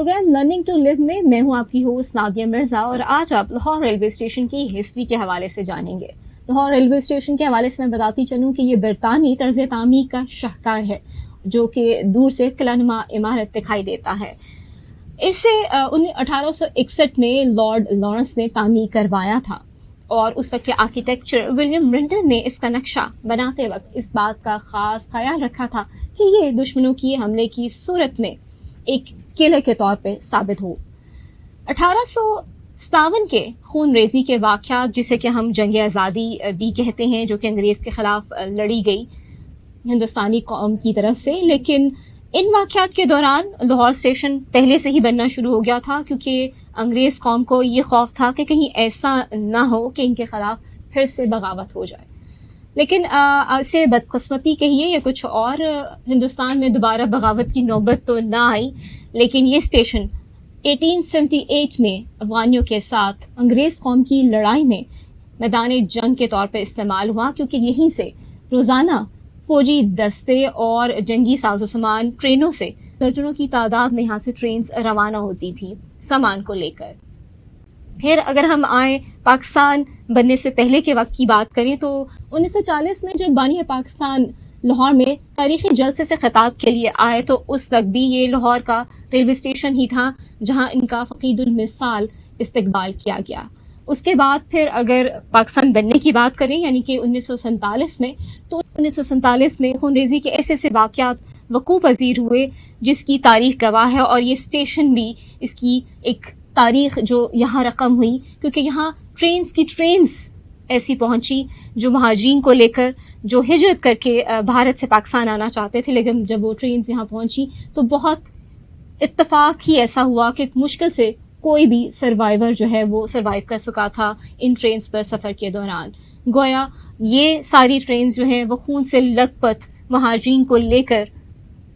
Programme learning to live में मैं हूं आपकी होस्ट नादिया मिर्जा, और आज आप लाहौर रेलवे स्टेशन की हिस्ट्री के हवाले से जानेंगे। लाहौर रेलवे स्टेशन के हवाले से मैं बताती चलूं कि ये बरतानी तर्ज तामीर का शाहकार है, जो कि दूर से किलानुमा इमारत दिखाई देता है। इसे 1861 में लॉर्ड लॉरेंस ने तामीर करवाया था, और उस वक्त के आर्किटेक्चर विलियम रिंटन ने इसका नक्शा बनाते वक्त इस बात का ख़ास ख्याल रखा था कि ये दुश्मनों की हमले की सूरत में एक किले के तौर पे साबित हो। 1857 के खून रेजी के वाक़यात, जिसे कि हम जंग आज़ादी भी कहते हैं, जो कि अंग्रेज़ के ख़िलाफ़ लड़ी गई हिंदुस्तानी कौम की तरफ से, लेकिन इन वाक़यात के दौरान लाहौर स्टेशन पहले से ही बनना शुरू हो गया था, क्योंकि अंग्रेज़ कौम को ये खौफ था कि कहीं ऐसा ना हो कि इनके ख़िलाफ़ फिर से बगावत हो जाए। लेकिन से बदकिस्मती कहिए या कुछ और, हिंदुस्तान में दोबारा बगावत की नौबत तो ना आई, लेकिन ये स्टेशन 1878 में अफगानियों के साथ अंग्रेज़ कौम की लड़ाई में मैदान जंग के तौर पर इस्तेमाल हुआ, क्योंकि यहीं से रोज़ाना फ़ौजी दस्ते और जंगी साजो सामान ट्रेनों से दर्जनों की तादाद में यहाँ से ट्रेन रवाना होती थी सामान को लेकर। फिर अगर हम आए पाकिस्तान बनने से पहले के वक्त की बात करें, तो 1940 में जब बानी पाकिस्तान लाहौर में तारीखी जलसे से खिताब के लिए आए, तो उस वक्त भी ये लाहौर का रेलवे स्टेशन ही था जहाँ इनका फ़कीदुल मिसाल इस्तकबाल किया गया। उसके बाद फिर अगर पाकिस्तान बनने की बात करें, यानी कि 1947 में, तो 1947 में खूनरेज़ी के ऐसे ऐसे वाक़यात वक़ूअ पज़ीर हुए जिसकी तारीख़ गवाह है, और ये स्टेशन भी इसकी एक तारीख़ जो यहाँ रकम हुई, क्योंकि यहाँ ट्रेन्स ऐसी पहुँची जो महाजिरीन को लेकर जो हिजरत करके भारत से पाकिस्तान आना चाहते थे, लेकिन जब वो ट्रेन्स यहाँ पहुँची तो बहुत इत्तफ़ाक ही ऐसा हुआ कि मुश्किल से कोई भी सर्वाइवर जो है वो सर्वाइव कर सका था इन ट्रेन्स पर सफ़र के दौरान। गोया ये सारी ट्रेन्स जो हैं वो खून से लथपथ महाजिरीन को लेकर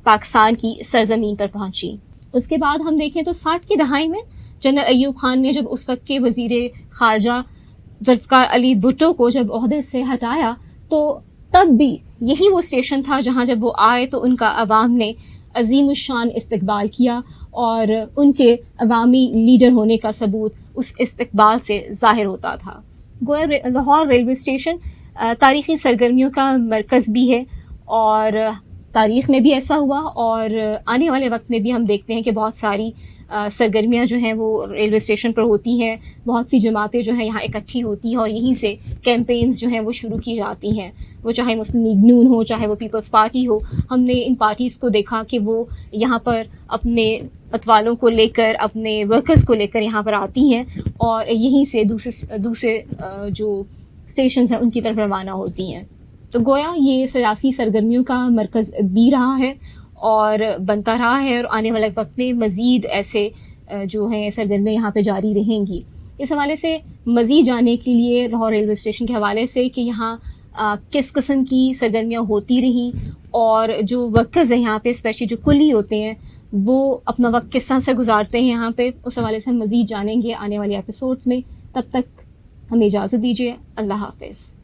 पाकिस्तान की सरजमीन पर पहुंची। उसके बाद हम देखें तो 60 की दहाई में जनरल अयूब खान ने जब उस वक्त के वज़ीर ख़ारजा ज़ुल्फ़िकार अली भुट्टो को जब ओहदे से हटाया, तो तब भी यही वो स्टेशन था जहां जब वो आए तो उनका अवाम ने अजीम शान इस्तकबाल किया, और उनके अवामी लीडर होने का सबूत उस इस्तकबाल से ज़ाहिर होता था। गोया लाहौर रेलवे स्टेशन तारीख़ी सरगर्मियों का मरकज़ भी है, और तारीख़ में भी ऐसा हुआ, और आने वाले वक्त में भी हम देखते हैं कि बहुत सारी सरगर्मियाँ जो हैं वो रेलवे स्टेशन पर होती हैं। बहुत सी जमातें जो हैं यहाँ इकट्ठी होती हैं, और यहीं से कैंपेन्स जो हैं वो शुरू की जाती हैं, वो चाहे मुस्लिम लीग नून हो, चाहे वो पीपल्स पार्टी हो। हमने इन पार्टीज़ को देखा कि वो यहाँ पर अपने मतवालों को लेकर, अपने वर्कर्स को लेकर यहाँ पर आती हैं, और यहीं से दूसरे जो स्टेशंस हैं उनकी तरफ रवाना होती हैं। तो गोया ये सियासी सरगर्मियों का मरकज़ भी रहा है और बनता रहा है, और आने वाले वक्त में मज़ीद ऐसे जो हैं सरगर्मियाँ यहाँ पे जारी रहेंगी। इस हवाले से मज़ीद जानने के लिए लाहौर रेलवे स्टेशन के हवाले से कि यहाँ किस किस्म की सरगर्मियाँ होती रहीं, और जो वर्कर्स हैं यहाँ पे स्पेशली जो कुली होते हैं वो अपना वक्त किस तरह से गुजारते हैं यहाँ पे, उस हवाले से हम मज़ीद जानेंगे आने वाले एपिसोड्स में। तब तक हमें इजाज़त दीजिए। अल्लाह हाफ़िज़।